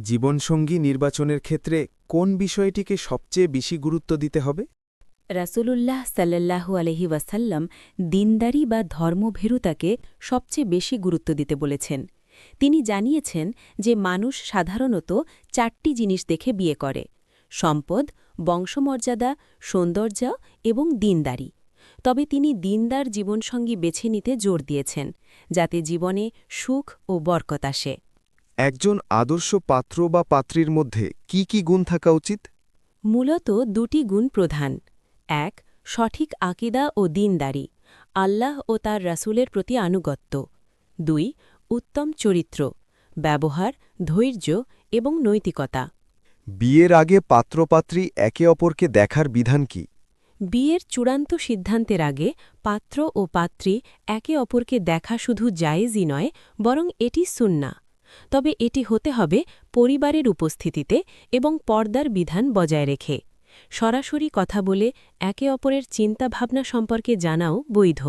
জীবনসঙ্গী নির্বাচনের ক্ষেত্রে কোন বিষয়টিকে সবচেয়ে বেশি গুরুত্ব দিতে হবে? রাসূলুল্লাহ সাল্লাল্লাহু আলাইহি ওয়াসাল্লাম দিনদারি বা ধর্মভীরুতাকে সবচেয়ে বেশি গুরুত্ব দিতে বলেছেন। তিনি জানিয়েছেন যে মানুষ সাধারণত 4টি জিনিস দেখে বিয়ে করে: সম্পদ, বংশমর্যাদা, সৌন্দর্য এবং দিনদারি। তবে তিনি দিনদার জীবনসঙ্গী বেছে নিতে জোর দিয়েছেন, যাতে জীবনে সুখ ও বরকত আসে। একজন আদর্শ পাত্র বা পাত্রীর মধ্যে কি কি গুণ থাকা উচিত? মূলত 2টি গুণ প্রধান। 1. সঠিক আকিদা ও দিনদারি, আল্লাহ ও তার রাসূলের প্রতি আনুগত্য। 2. উত্তম চরিত্র, ব্যবহার, ধৈর্য এবং নৈতিকতা। বিয়ের আগে পাত্রপাত্রী একে অপরকে দেখার বিধান কি? বিয়ের চূড়ান্ত সিদ্ধান্তের আগে পাত্র ও পাত্রী একে অপরকে দেখা শুধু জায়েজই নয়, বরং এটি সুন্নাহ। তবে এটি হতে হবে পরিবারের উপস্থিতিতে এবং পর্দার বিধান বজায় রেখে। সরাসরি কথা বলে একে অপরের চিন্তাভাবনা সম্পর্কে জানাও বৈধ।